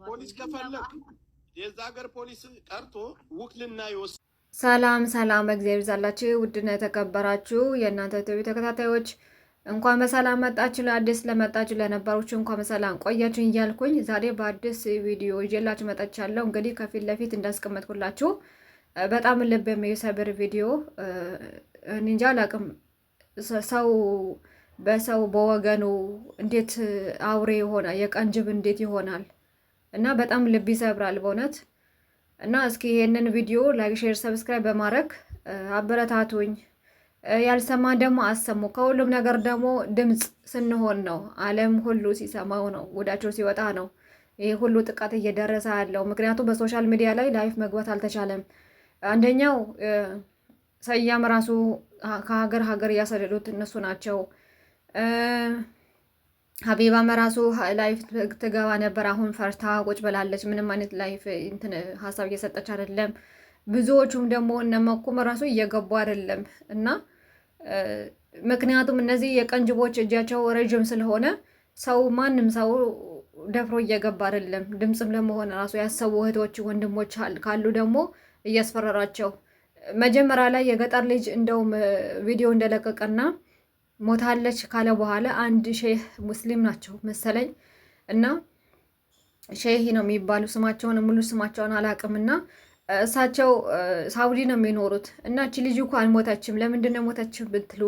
ፖሊስ ከፈለክ የዛ ሀገር ፖሊስ ቀርቶ ውክልና ይወስ ሰላም እግዚአብሔር ይዛላችሁ ውድና የተከበራችሁ የእናንተ ቲቪ ተከታታዮች እንኳን በሰላም መጣችሁ። ለአዲስ ለመጣችሁ ለነባሮች እንኳን በሰላም ቆያችሁ እያልኩኝ ዛሬ በአዲስ ቪዲዮ ይዤላችሁ መጥቻለሁ። እንግዲህ ከፊት ለፊት እንዳስቀመጥኩላችሁ በጣም ልብ የሚሰብር ቪዲዮ እንጃ አላቅም። ሰው በሰው በወገኑ እንዴት አውሬ ይሆናል? የቀን ጅብ እንዴት ይሆናል? እና በጣም ልብ ይሰብራል በእውነት። እና እስኪ ይሄንን ቪዲዮ ላይክ፣ ሼር፣ ሰብስክራይብ በማድረግ አበረታቱኝ። ያልሰማ ደግሞ አሰሙ። ከሁሉም ነገር ደግሞ ድምፅ ስንሆን ነው ዓለም ሁሉ ሲሰማው ነው ጉዳቸው ሲወጣ ነው ይሄ ሁሉ ጥቃት እየደረሰ ያለው። ምክንያቱም በሶሻል ሚዲያ ላይ ላይፍ መግባት አልተቻለም። አንደኛው ሰያም ራሱ ከሀገር እያሰደዱት እነሱ ናቸው። ሀቢባ መራሱ ላይፍ ትገባ ነበር። አሁን ፈርታ ቁጭ ብላለች። ምንም አይነት ላይፍ እንትን ሀሳብ እየሰጠች አይደለም። ብዙዎቹም ደግሞ እነመኩም ራሱ እየገቡ አይደለም። እና ምክንያቱም እነዚህ የቀንጅቦች እጃቸው ረጅም ስለሆነ ሰው ማንም ሰው ደፍሮ እየገባ አይደለም። ድምፅም ለመሆን ራሱ ያሰቡ እህቶች ወንድሞች ካሉ ደግሞ እያስፈራራቸው መጀመሪያ ላይ የገጠር ልጅ እንደውም ቪዲዮ እንደለቀቀና ሞታለች ካለ በኋላ አንድ ሼህ ሙስሊም ናቸው መሰለኝ እና ሼህ ነው የሚባሉ ስማቸውን ሙሉ ስማቸውን አላውቅምና እሳቸው ሳውዲ ነው የሚኖሩት እና እቺ ልጅ እኮ አልሞተችም ለምንድን ነው ሞተችው ብትሉ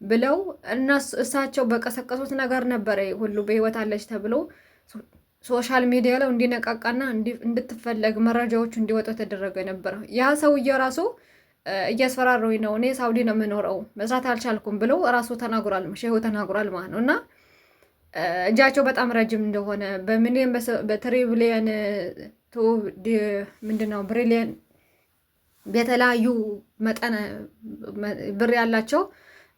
ብለው እና እሳቸው በቀሰቀሱት ነገር ነበረ ሁሉ በህይወት አለች ተብሎ ሶሻል ሚዲያ ላይ እንዲነቃቃና እንድትፈለግ መረጃዎቹ እንዲወጡ ተደረገ ነበር። ያ ሰውዬ ራሱ እያስፈራረው ነው እኔ ሳውዲ ነው የምኖረው መስራት አልቻልኩም ብሎ ራሱ ተናግሯል። ሼሁ ተናግሯል ማለት ነው። እና እጃቸው በጣም ረጅም እንደሆነ በሚሊዮን በትሪሊየን ምንድነው ብሪሊየን የተለያዩ መጠን ብር ያላቸው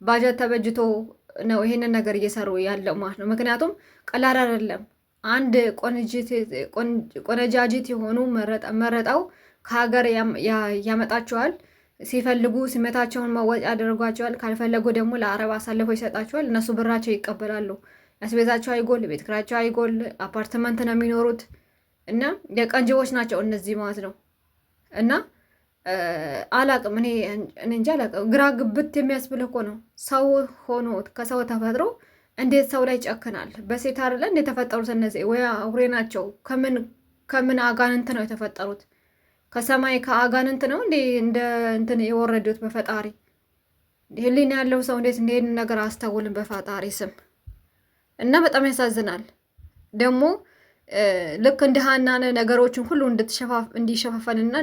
ባጀት ተበጅቶ ነው ይሄንን ነገር እየሰሩ ያለው ማለት ነው። ምክንያቱም ቀላል አይደለም። አንድ ቆነጃጅት የሆኑ መረጣው ከሀገር ያመጣቸዋል። ሲፈልጉ ስሜታቸውን መወጫ ያደርጓቸዋል። ካልፈለጉ ደግሞ ለአረብ አሳልፈው ይሰጣቸዋል። እነሱ ብራቸው ይቀበላሉ። ያስቤዛቸው አይጎል፣ ቤት ኪራያቸው አይጎል፣ አፓርትመንት ነው የሚኖሩት እና የቀንጅቦች ናቸው እነዚህ ማለት ነው። እና አላቅም እኔ እንጃ አላቅም። ግራ ግብት የሚያስብል እኮ ነው። ሰው ሆኖ ከሰው ተፈጥሮ እንዴት ሰው ላይ ጨክናል? በሴት አይደለ እንዴት የተፈጠሩት እነዚህ ወይ አውሬ ናቸው? ከምን አጋንንት ነው የተፈጠሩት? ከሰማይ ከአጋንንት ነው እንደ እንትን የወረዱት በፈጣሪ ህሊና ያለው ሰው እንዴት እንደሄን ነገር አስተውልን በፈጣሪ ስም። እና በጣም ያሳዝናል። ደግሞ ልክ እንደ ሀናነ ነገሮችን ሁሉ እንዲሸፋፈንና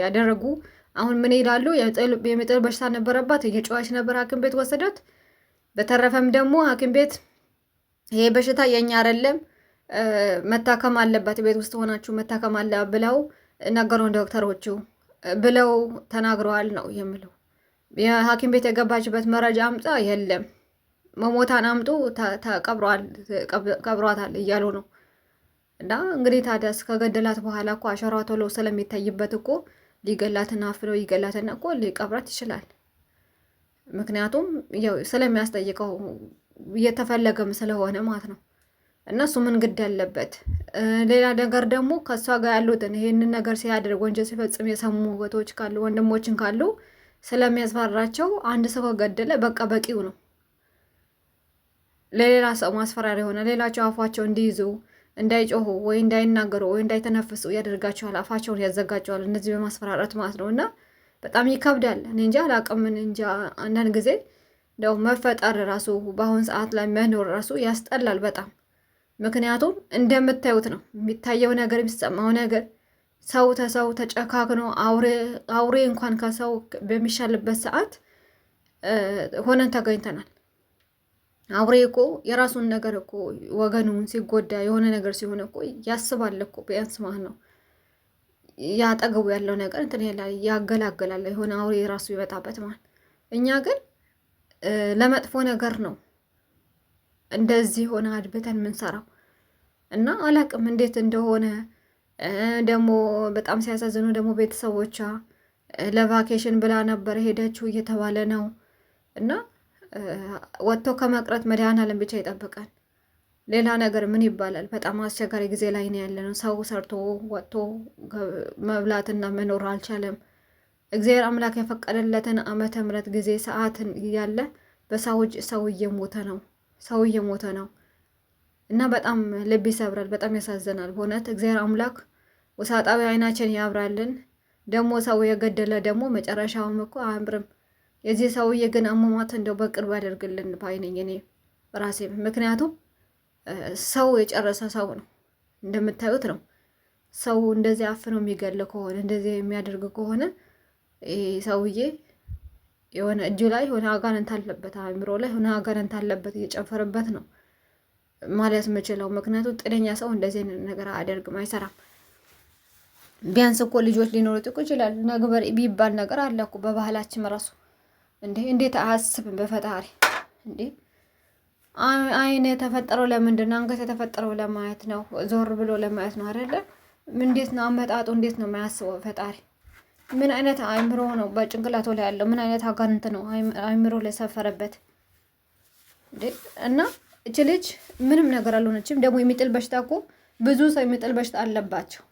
ያደረጉ አሁን ምን ይላሉ? የምጥል በሽታ ነበረባት፣ እየጮኸች ነበር፣ ሐኪም ቤት ወሰዳት። በተረፈም ደግሞ ሐኪም ቤት ይሄ በሽታ የኛ አይደለም መታከም አለባት፣ ቤት ውስጥ ሆናችሁ መታከም አለ ብለው ነገሩን ዶክተሮቹ ብለው ተናግረዋል ነው የምለው። የሐኪም ቤት የገባችበት መረጃ አምጣ የለም፣ መሞታን አምጡ ቀብሯታል እያሉ ነው። እና እንግዲህ ታዲያ ከገደላት በኋላ እኮ አሸሯ ቶሎ ስለሚታይበት እኮ ሊገላትና አፍለው ይገላትና እኮ ሊቀብራት ይችላል። ምክንያቱም ያው ስለሚያስጠይቀው እየተፈለገም ስለሆነ ማለት ነው። እነሱ ምን ግድ ያለበት? ሌላ ነገር ደግሞ ከእሷ ጋር ያሉትን ይሄንን ነገር ሲያደርግ ወንጀል ሲፈጽም የሰሙ እህቶች ካሉ ወንድሞችን ካሉ ስለሚያስፈራራቸው አንድ ሰው ከገደለ በቃ በቂው ነው። ለሌላ ሰው ማስፈራሪያ የሆነ ሌላቸው አፋቸው እንዲይዙ እንዳይጮሁ ወይ እንዳይናገሩ ወይ እንዳይተነፍሱ ያደርጋቸዋል። አፋቸውን ያዘጋቸዋል እነዚህ በማስፈራራት ማለት ነው። እና በጣም ይከብዳል። እኔ እንጃ አላቅም። እንጃ አንዳንድ ጊዜ እንደው መፈጠር ራሱ በአሁን ሰዓት ላይ መኖር ራሱ ያስጠላል በጣም። ምክንያቱም እንደምታዩት ነው የሚታየው ነገር የሚሰማው ነገር ሰው ተሰው ተጨካክኖ አውሬ እንኳን ከሰው በሚሻልበት ሰዓት ሆነን ተገኝተናል። አውሬ እኮ የራሱን ነገር እኮ ወገኑን ሲጎዳ የሆነ ነገር ሲሆን እኮ ያስባል እኮ ቢያንስ ማለት ነው። ያጠገቡ ያለው ነገር እንትን ያገላገላል የሆነ አውሬ የራሱ ይመጣበት ማለት። እኛ ግን ለመጥፎ ነገር ነው እንደዚህ ሆነ አድብተን የምንሰራው። እና አላቅም እንዴት እንደሆነ ደግሞ በጣም ሲያሳዝኑ ደግሞ ቤተሰቦቿ ለቫኬሽን ብላ ነበር ሄደችው እየተባለ ነው። እና ወጥቶ ከመቅረት መድኃኔዓለም ብቻ ይጠብቃል። ሌላ ነገር ምን ይባላል? በጣም አስቸጋሪ ጊዜ ላይ ነው ያለነው። ሰው ሰርቶ ወጥቶ መብላትና መኖር አልቻለም። እግዚአብሔር አምላክ የፈቀደለትን ዓመተ ምሕረት ጊዜ ሰዓትን እያለ በሰው እጅ ሰው እየሞተ ነው እና በጣም ልብ ይሰብራል። በጣም ያሳዝናል በእውነት። እግዚአብሔር አምላክ ውሳጣዊ አይናችን ያብራልን። ደግሞ ሰው የገደለ ደግሞ መጨረሻውም እኮ አያምርም። የዚህ ሰውዬ ግን አሟሟት እንደው በቅርብ ያደርግልን ባይነኝ እኔ ራሴ። ምክንያቱም ሰው የጨረሰ ሰው ነው እንደምታዩት ነው። ሰው እንደዚህ አፍነው የሚገል ከሆነ እንደዚህ የሚያደርግ ከሆነ ሰውዬ የሆነ እጁ ላይ የሆነ አጋንንት አለበት፣ አእምሮ ላይ የሆነ አጋንንት አለበት፣ እየጨፈረበት ነው ማለት የምችለው። ምክንያቱም ጤነኛ ሰው እንደዚህ ነገር አያደርግም፣ አይሰራም። ቢያንስ እኮ ልጆች ሊኖሩት እኮ ይችላል። ነግበር ቢባል ነገር አለ እኮ በባህላችን ራሱ። እንዴት አያስብም በፈጣሪ እንዴ? አይን የተፈጠረው ለምንድን ነው? አንገት የተፈጠረው ለማየት ነው፣ ዞር ብሎ ለማየት ነው አይደለ? እንዴት ነው አመጣጡ? እንዴት ነው የማያስበው ፈጣሪ? ምን አይነት አእምሮ ነው በጭንቅላቱ ላይ ያለው? ምን አይነት አጋንንት ነው አእምሮ ላይ ሰፈረበት? እና እች ልጅ ምንም ነገር አልሆነችም። ደግሞ የሚጥል በሽታ እኮ ብዙ ሰው የሚጥል በሽታ አለባቸው።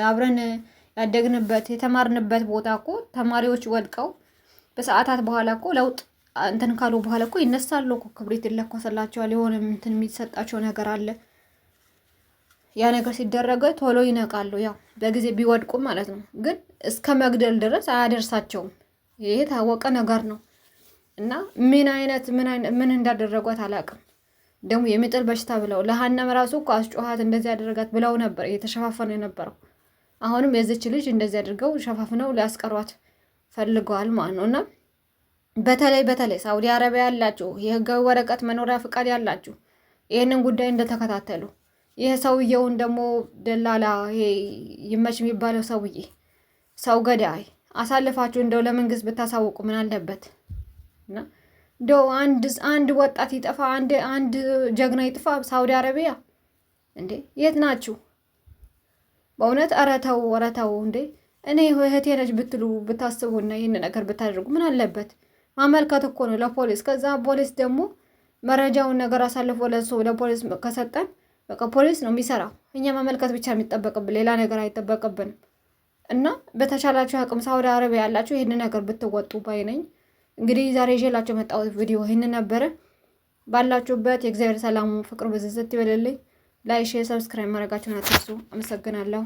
አብረን ያደግንበት የተማርንበት ቦታ እኮ ተማሪዎች ወድቀው በሰዓታት በኋላ እኮ ለውጥ እንትን ካሉ በኋላ እኮ ይነሳሉ እኮ፣ ክብሪት ይለኮስላቸዋል፣ የሆነ እንትን የሚሰጣቸው ነገር አለ። ያ ነገር ሲደረገ ቶሎ ይነቃሉ። ያው በጊዜ ቢወድቁ ማለት ነው። ግን እስከ መግደል ድረስ አያደርሳቸውም። ይሄ ታወቀ ነገር ነው። እና ምን እንዳደረጓት አላውቅም። ደግሞ የሚጥል በሽታ ብለው ለሀናም ራሱ እኮ አስጮሃት እንደዚህ ያደረጋት ብለው ነበር እየተሸፋፈነ የነበረው። አሁንም የዚች ልጅ እንደዚህ አድርገው ሸፋፍነው ሊያስቀሯት ፈልገዋል ማለት ነው። እና በተለይ ሳውዲ አረቢያ ያላችሁ የህጋዊ ወረቀት መኖሪያ ፍቃድ ያላችሁ ይህንን ጉዳይ እንደተከታተሉ ይህ ሰውየውን ደግሞ ደላላ ይሄ ይመች የሚባለው ሰውዬ ሰው ገዳይ አሳልፋችሁ እንደው ለመንግስት ብታሳውቁ ምን አለበት? እና እንደው አንድ ወጣት ይጠፋ፣ አንድ ጀግና ይጥፋ ሳውዲ አረቢያ እንዴ! የት ናችሁ በእውነት? ኧረ ተው እንዴ! እኔ እህቴ ነች ብትሉ ብታስቡና ይህን ነገር ብታደርጉ ምን አለበት? ማመልከት እኮ ነው ለፖሊስ። ከዛ ፖሊስ ደግሞ መረጃውን ነገር አሳልፎ ለፖሊስ ከሰጠን በቃ ፖሊስ ነው የሚሰራው። እኛ ማመልከት ብቻ የሚጠበቅብን ሌላ ነገር አይጠበቅብንም። እና በተቻላችሁ አቅም ሳውዲ አረቢያ ያላችሁ ይህን ነገር ብትወጡ ባይ ነኝ። እንግዲህ ዛሬ ይዤላችሁ መጣሁት ቪዲዮ ይህን ነበረ። ባላችሁበት የእግዚአብሔር ሰላሙ ፍቅር ብዝዝት ይበልልኝ። ላይክ፣ ሼር፣ ሰብስክራይብ ማድረጋችሁን አትርሱ። አመሰግናለሁ።